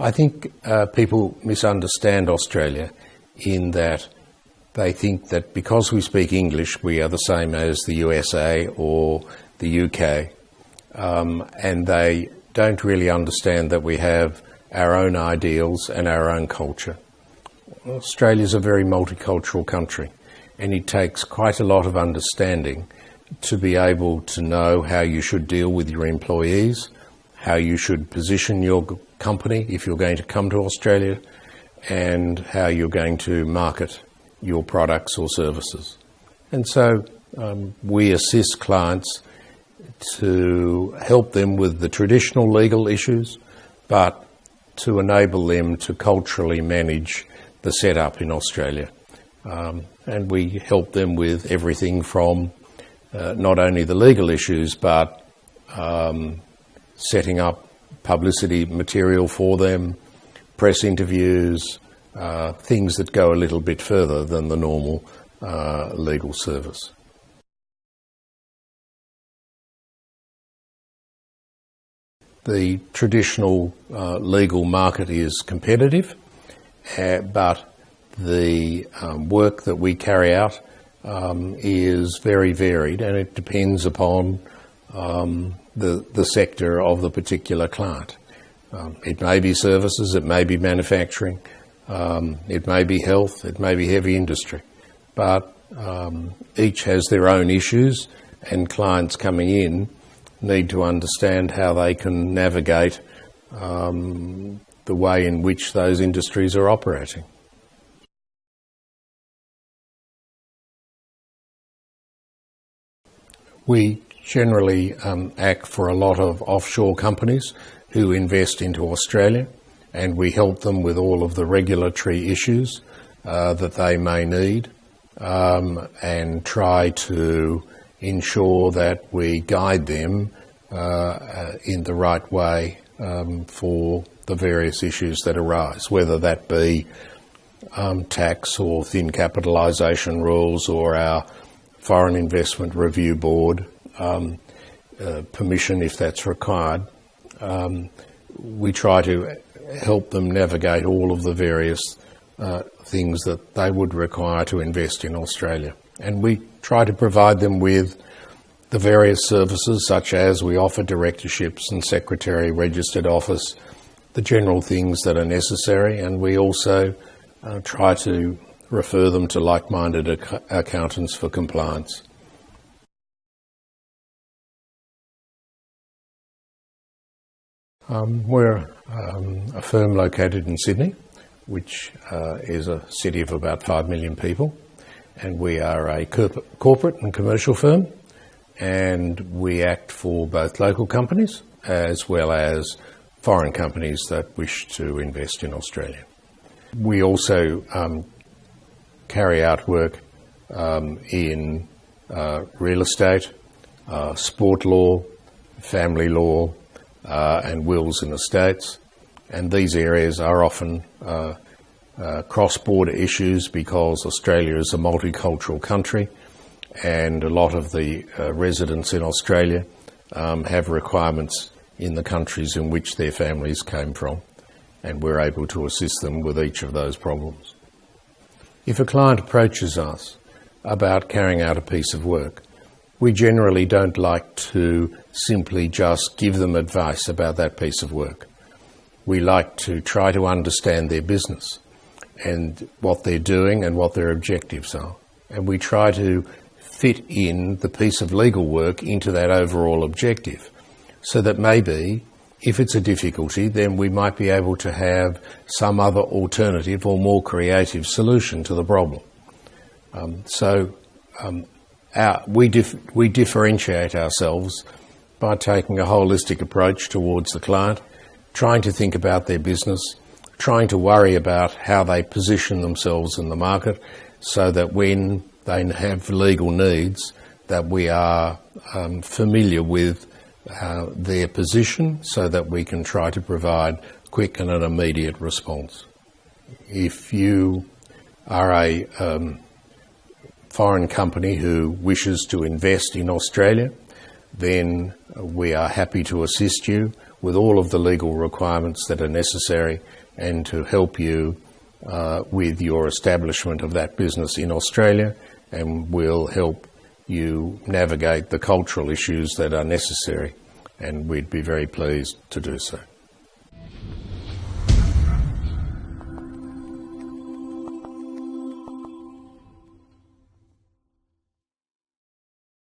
I think people misunderstand Australia in that they think that because we speak English, we are the same as the USA or the UK, and they don't really understand that we have our own ideals and our own culture. Australia is a very multicultural country, and it takes quite a lot of understanding to be able to know how you should deal with your employees, how you should position your company if you're going to come to Australia, and how you're going to market your products or services. And so we assist clients to help them with the traditional legal issues, but to enable them to culturally manage the setup in Australia. And we help them with everything from not only the legal issues, but setting up publicity material for them, press interviews, things that go a little bit further than the normal legal service. The traditional legal market is competitive, but the work that we carry out is very varied, and it depends upon the sector of the particular client. It may be services, it may be manufacturing, it may be health, it may be heavy industry, but each has their own issues, and clients coming in need to understand how they can navigate the way in which those industries are operating. We generally act for a lot of offshore companies who invest into Australia, and we help them with all of the regulatory issues that they may need, and try to ensure that we guide them in the right way for the various issues that arise, whether that be tax or thin capitalisation rules or our Foreign Investment Review Board permission if that's required. We try to help them navigate all of the various things that they would require to invest in Australia. And we try to provide them with the various services, such as we offer directorships and secretary registered office, the general things that are necessary, and we also try to refer them to like-minded accountants for compliance. We're a firm located in Sydney, which is a city of about 5 million people, and we are a corporate and commercial firm, and we act for both local companies as well as foreign companies that wish to invest in Australia. We also carry out work in real estate, sport law, family law, and wills and estates, and these areas are often cross-border issues because Australia is a multicultural country, and a lot of the residents in Australia have requirements in the countries in which their families came from, and we're able to assist them with each of those problems. If a client approaches us about carrying out a piece of work, we generally don't like to simply just give them advice about that piece of work. We like to try to understand their business and what they're doing and what their objectives are. And we try to fit in the piece of legal work into that overall objective, so that maybe if it's a difficulty, then we might be able to have some other alternative or more creative solution to the problem. We differentiate ourselves by taking a holistic approach towards the client, trying to think about their business, trying to worry about how they position themselves in the market, so that when they have legal needs, that we are familiar with their position, so that we can try to provide quick and an immediate response. If you are a foreign company who wishes to invest in Australia, then we are happy to assist you with all of the legal requirements that are necessary and to help you with your establishment of that business in Australia, and we'll help you navigate the cultural issues that are necessary, and we'd be very pleased to do so.